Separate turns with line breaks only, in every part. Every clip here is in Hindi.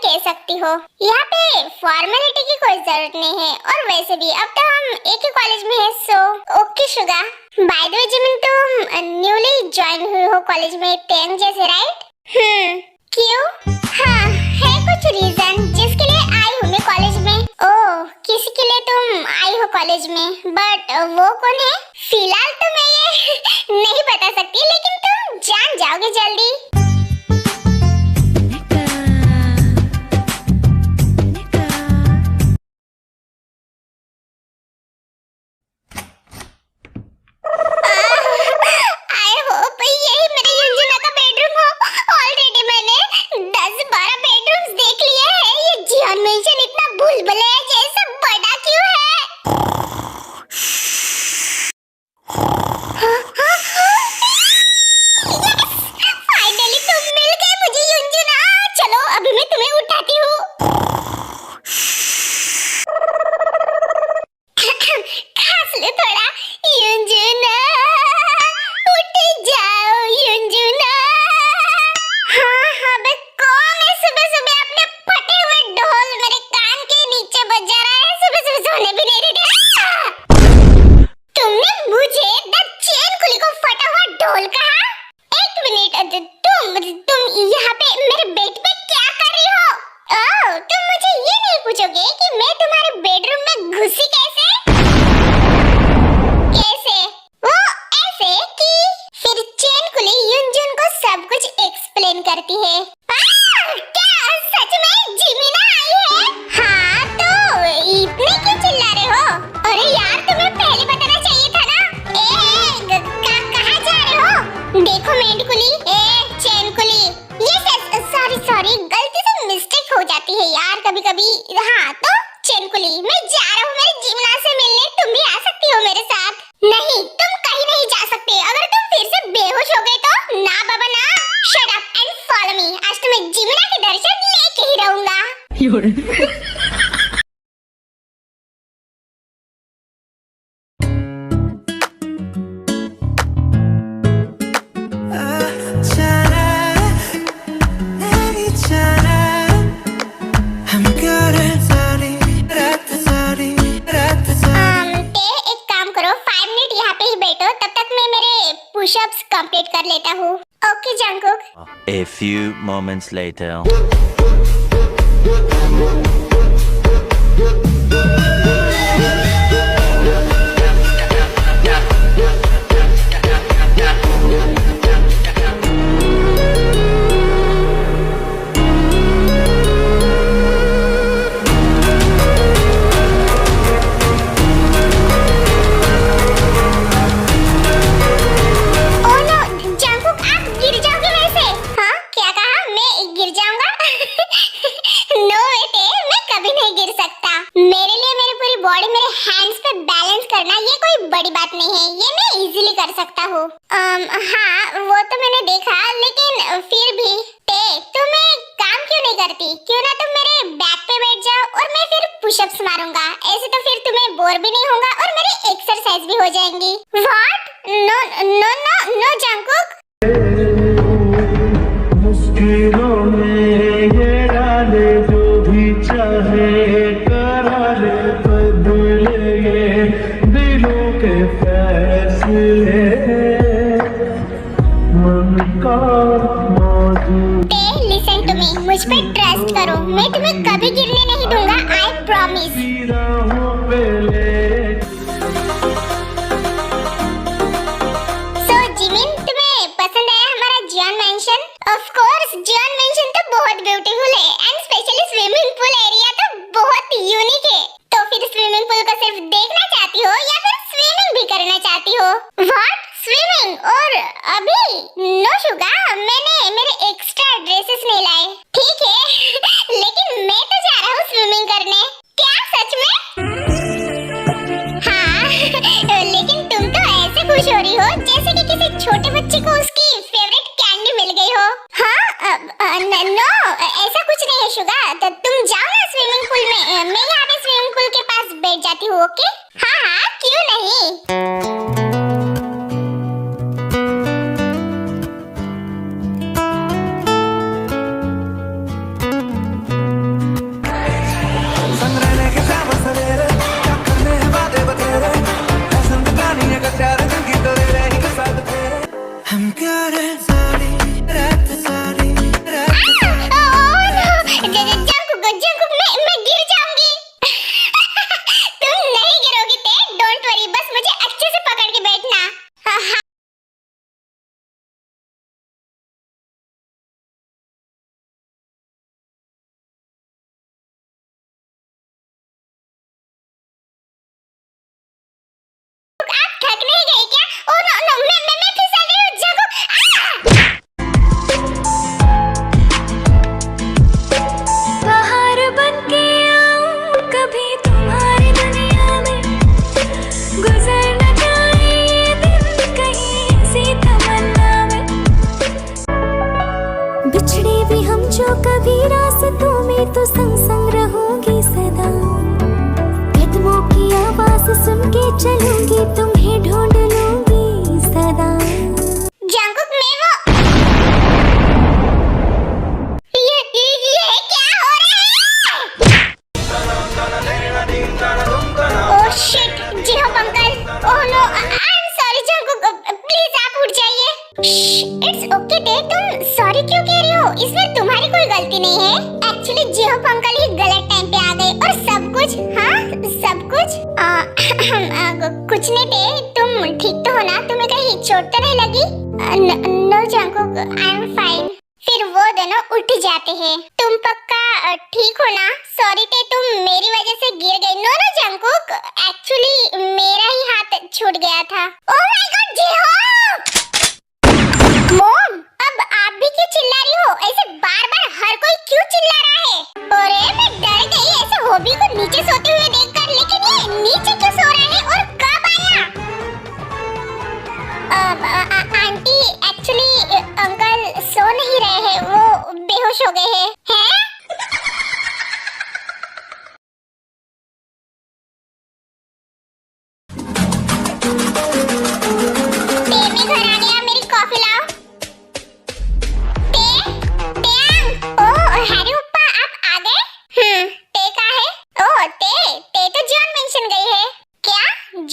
कह सकती हो। यहाँ पे फॉर्मेलिटी की कोई जरूरत नहीं है, और वैसे भी अब तो हम एक ही कॉलेज में हैं, so okay Suga. By the way Jimin, तुम न्यूली ज्वाइन हुई हो कॉलेज में टेंग जैसे, राइट? क्यों? हाँ, है कुछ रीजन जिसके लिए आई हूँ मैं कॉलेज में। ओह, किसी के लिए तुम आई हो कॉलेज में, बट वो कौन है? फिलहाल तो मैं ये नहीं बता सकती, लेकिन तुम जान जाओगे जल्दी। करती है। क्या सच में जिमिना आई है? हाँ, तो इतने क्यों चिल्ला रहे हो? अरे यार, तुम्हें पहले बताना चाहिए था ना। कहाँ जा रहे हो? देखो मेंढकुली, चैनकुली, ये सॉरी गलती से मिस्टेक हो जाती है यार कभी कभी। हाँ तो चैनकुली, मैं जा रहा हूँ मेरे जिमिना से मिलने, तुम भी आ सकती हो मेरे साथ। नहीं, तुम कहीं नहीं जा सकते। अगर तुम फिर से बेहोश हो गए तो ना बाबा ना। Shut up and follow me. आज तो मैं जिमिना के दर्शन लेके ही रहूंगा। पुशअप्स कंप्लीट कर लेता हूँ। Okay Jungkook.
A few moments later.
बड़ी बात नहीं है, ये मैं इजीली कर सकता हूँ। हाँ वो तो मैंने देखा, लेकिन फिर भी तुम एक काम क्यों नहीं करती? क्यों ना तुम मेरे बैक पे बैठ जाओ और मैं फिर पुशअप्स मारूंगा। ऐसे तो फिर तुम्हें बोर भी नहीं होगा और मेरी एक्सरसाइज भी हो जाएंगी। What? No no no no Jungkook. मुश्किलों में ये डाले जो भी चाहे करा ले, बदले ये दिलों के फैसले मन का मौजूद। लिसन टू मी, मुझ पे ट्रस्ट करो, मैं तुम्हें कभी गिरने नहीं दूंगा, I promise. Of course, Jeon mansion तो बहुत ब्यूटीफुल है and specially swimming pool area तो बहुत यूनिक है। तो फिर स्विमिंग पूल को सिर्फ देखना चाहती हो या फिर स्विमिंग भी करना चाहती हो? व्हाट? स्विमिंग? और अभी? नो शुगा, मैंने मेरे एक्स्ट्रा ड्रेसेस नहीं लाए। ठीक है लेकिन मैं तो जा रहा हूँ स्विमिंग करने। क्या सच में? हाँ लेकिन तुम तो ऐसे खुश हो रही हो जैसे कि किसी छोटे बच्चे को उसकी फेवरेट कैंडी मिल गई हो। हाँ नो, ऐसा कुछ नहीं है शुगा। तो तुम जाओ ना स्विमिंग पूल में, मैं यहाँ पे स्विमिंग पूल के पास बैठ जाती हूँ। ओके? हाँ क्यों नहीं।
मेरे तो संग संग रहूंगी सदा, कदमों की आवाज सुन के चलूंगी, तुम्हें ढूंढ लूंगी सदा।
जंगकुक मैं वो ये क्या हो रहा है? Oh shit, J-Hope uncle. Oh no, I am sorry Jungkook, please आप उठ जाइए। इट्स ओके डे, तुम सॉरी क्यों कह रही हो? इसमें तुम्हारी कोई गलती नहीं है। एक्चुअली जिहोप अंकल ही गलत टाइम पे आ गए और सब कुछ, हाँ सब कुछ कुछ नहीं डे, तुम ठीक तो हो ना? तुम्हें कहीं चोट तो नहीं लगी? No Jungkook, I am fine. फिर वो दोनों उठ जाते हैं। तुम पक्का ठीक हो ना? सॉरी टे, तुम मेरी वजह से गिर गई। नो नो जंगकुक, एक्चुअली मेरा ही हाथ छूट गया था। Oh my God J-Hope! Mom, अब आप भी क्यों चिल्ला रही हो? ऐसे बार-बार हर कोई क्यों चिल्ला रहा है? अरे मैं डर गई ऐसे हॉबी को नीचे सोते हुए देखकर, लेकिन ये नीचे क्यों सो रहा है और कब आया? आंटी एक्चुअली अंकल सो नहीं रहे हैं, वो बेहोश हो गए हैं। हैं? टेमी घर आ गया, मेरी कॉफी लाओ। ओह हैरी उप्पा, आप आ गए? टे कहाँ है? ओह टे तो जॉन मेंशन गई है। क्या?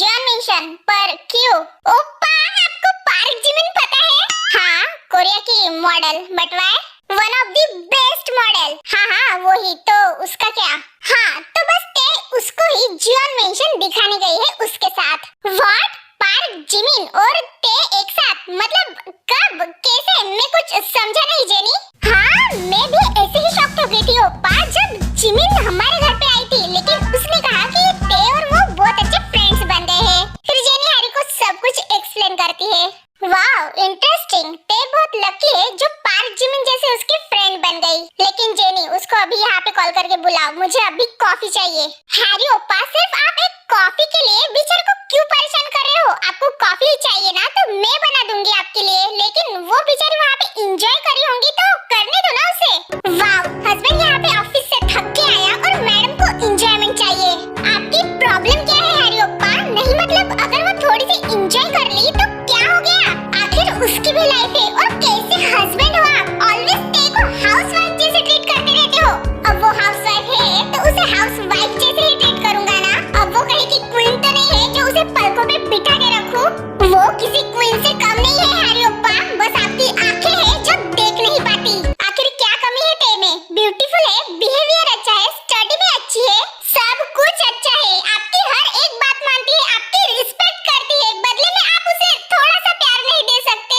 John mention? पर क्यों? उप्पा, आपको पार्क जिमिन पता है? हाँ, कोरिया की model, but why? One of the best model. हाँ वही तो, उसका क्या? हाँ तो बस टे उसको ही जॉन मेंशन दिखाने गई है उसके साथ। व्हाट? पार्क जिमिन और टे एक साथ? मतलब कब, कैसे? मैं कुछ समझा नहीं जेनी। हाँ मैं भी ऐसे ही शॉक्ड हो गई थी ओप्पा जब जिमिन हमारे घर पे आई थी, लेकिन उसने कहा कि टे और वो बहुत अच्छे फ्रेंड्स बन गए हैं। फिर जेनी हैरी को सब कुछ एक्सप्लेन करती है। वाव इंटरेस्टिंग, टे बहुत लकी है जो पार्क जिमिन जैसे उसकी फ्रेंड बन गई। लेकिन जेनी उसको अभी यहाँ पे कॉल करके बुलाओ, मुझे अभी कॉफी चाहिए। हैरी ओप्पा, सिर्फ आप एक कॉफी के लिए बेचारे को क्यों परेशान कर रहे हो? आपको कॉफी चाहिए ना तो मैं बना दूंगी आपके लिए, लेकिन वो बेचारी वहाँ पे एंजॉय कर रही होंगी तो करने दो ना उसे। वाव, हस्बैंड यहाँ पे ऑफिस से थक के आया और मैडम को एंजॉयमेंट चाहिए। आपकी प्रॉब्लम क्या है हैरी ओप्पा? नहीं मतलब अगर वो थोड़ी सी एंजॉय कर ली तो क्या हो गया? आखिर उसकी भी लाइफ है। और कैसे हस्बैंड हो आप? ऑलवेज टे को हाउसवाइफ जैसे ट्रीट करते रहते हो। अब वो हाउसवाइफ है तो उसे हाउसवाइफ जैसे ही ट्रीट करूंगा ना। अब वो कहीं की क्वीन तो नहीं है जो उसे पलकों पे बिठा के रखूं। वो किसी क्वीन से कम नहीं है हैरी ओप्पा, बस आपकी आंखें हैं जो देख नहीं पाती। आखिर क्या कमी है टे में? ब्यूटीफुल है, बिहेवियर अच्छा है, स्टडी में अच्छी है, सब कुछ अच्छा है, आपकी हर एक बात मानती है, आपकी रिस्पेक्ट करती है, बदले में आप उसे थोड़ा सा प्यार नहीं दे सकते?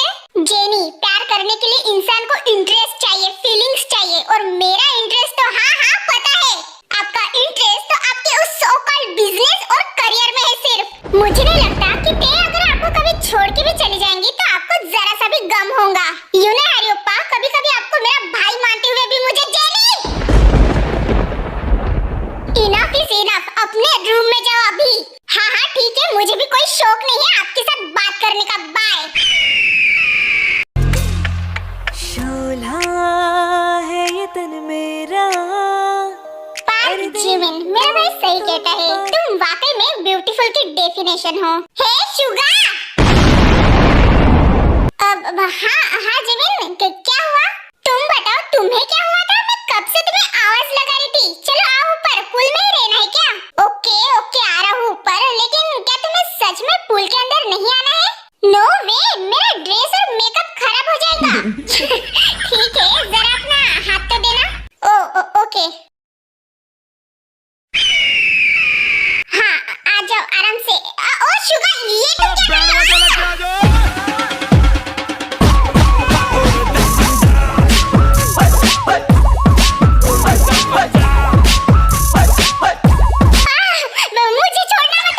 जेनी, प्यार करने के लिए इंसान को इंटरेस्ट चाहिए, फीलिंग्स चाहिए, और मेरा इंटरेस्ट तो हाँ पता है। आपका इंटरेस्ट तो आपके उस सो कॉल्ड बिजनेस और करियर में है सिर्फ। मुझे नहीं लगता कि टे अगर आपको कभी छोड़ के भी चली जाएंगी तो आपको जरा सा भी गम होगा। यू नो हैरी ओप्पा, कभी-कभी आपको मेरा भाई मानते हुए भी मुझे जेनी। इनफ इज इनफ, अपने रूम में जाओ अभी। हाँ ठीक है, मुझे भी कोई शौक नहीं है आपके साथ बात करने का। बाय।
शोला है ये तन मेरा।
पार्क जिमिन, मेरा भाई सही कहता है, तुम वाकई में ब्यूटीफुल की डेफिनेशन हो। हे शुगा! अब हाँ जिमिन, क्या हुआ? तुम बताओ, तुम्हें क्या हुआ था? मैं कब से तुम्हें आवाज लगा रही थी। चलो आओ ऊपर, पूल में ही रहना है क्या? ओके आ रहा हूँ ऊपर, लेकिन क्या तुम्हें सच में पूल के अंदर नहीं आना है? नो वे, मेरा ड्रेस और मेकअप खराब हो जाएगा। ठीक है, जरा अपना हाथ तो देना। ओके। हाँ आ जाओ आराम से। ओ शुगा, ये तुम क्या कर रहे हो?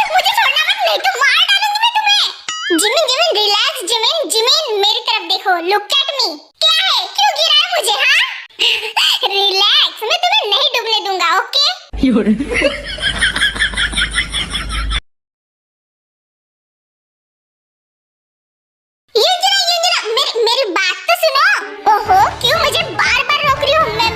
मुझे छोड़ना मत, नहीं तो मार डालूंगी मैं तुम्हें। जिमिन रिलैक्स, जिमिन मेरी तरफ देखो, लुक एट मी। क्या है, क्यों गिरा है मुझे? हाँ रिलैक्स, मैं तुम्हें नहीं डूबने दूंगा, ओके? मेरी बात तो सुनो। ओहो, क्यों मुझे बार-बार रोक रही हो? मैं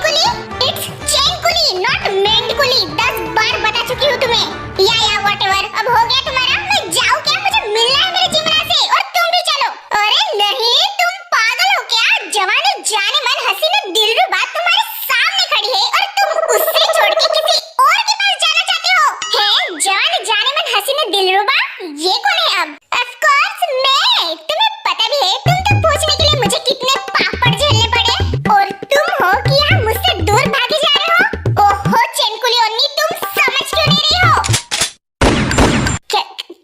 कुली? इट्स चेन कुली, नॉट मेंड कुली। 10 बार बता चुकी हूँ तुम्हें। या व्हाटएवर, अब हो गया तुम्हारा। मैं जाऊँ क्या? मुझे मिलना है मेरे जिमरा से, और तुम भी चलो। अरे नहीं, तुम पागल हो क्या? जवान जाने मन हसीना दिलरुबा तुम्हारे सामने खड़ी है और तुम उससे छोड़ के किसी और के पास जाना चाहते हो? हैं, जवान जाने मन हसीना दिलरुबा? ये कौन है अब? ऑफ कोर्स मैं। तुम्हें पता भी है तुम तो पूछने के लिए मुझे कितने पापड़ झेलने पड़े, और तुम हो कि यहाँ मुझसे दूर भागे जा रहे हो। ओहो चेनकुली ओन्नी, तुम समझ क्यों नहीं रही हो?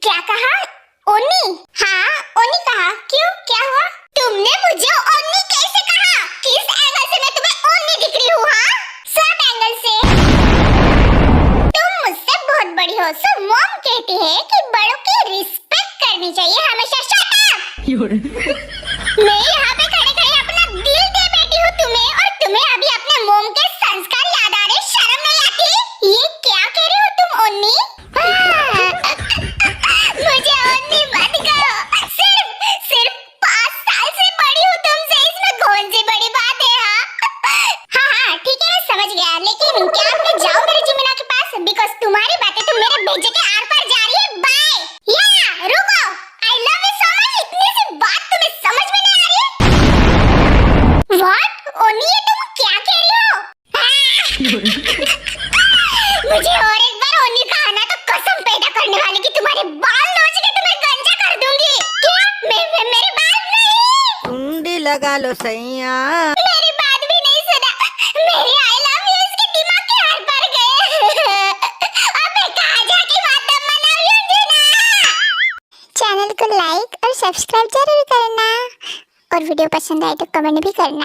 क्या कहा? ओन्नी? हाँ ओन्नी कहा। क्यों, क्या हुआ? तुमने मुझे ओन्नी कैसे कहा? किस एंगल से मैं तुम्हें ओन्नी दिख रही हूँ? हाँ, सब एंगल से। तुम मुझसे बहुत बड़ी हो, सो मॉम कहती है कि बड़ों की रिस्पेक्ट करनी चाहिए हमेशा। Shut up. मैं यहाँ पे खड़े खड़े अपना दिल दे बैठी हूँ तुम्हें, और तुम्हें अभी अपने मॉम के संस्कार याद आ रहे? शर्म नहीं आती? ये क्या कह रही हो तुम ओन्नी? मुझे ओन्नी मत करो। सिर्फ 5 साल से बड़ी हूँ तुमसे, इसमें कौन सी बड़ी बात है? हाँ ठीक है, मैं समझ गया, लेकिन क्या अब मैं जाऊँ मेरे जिमिना के पास? बिकॉज़ तुम्हारी बातें तो मेरे भेजे के आर पार जा रही है। बाय। या रुको, I love you so much. इतनी सी बात तुम्हें समझ में नहीं आ रही? व्हाट ओन्नी, ये तुम क्या कह रही हो? मुझे और एक बार ओन्नी कहा ना तो कसम पैदा करने वाली की तुम्हारे बाल नोच के तुम्हें गंजा कर दूंगी। क्या? मेरे बाल नहीं?
कुंडी लगा लो सैया।
मेरी बात भी नहीं सुना। मेरी आई लव यू इसके दिमाग के आर पार गए। अब मैं कहाँ जाके मातम मनाऊंगी ना? चैनल को लाइक और सब्सक्राइब जरूर करना, और वीडियो पसंद आए तो कमेंट भी करना।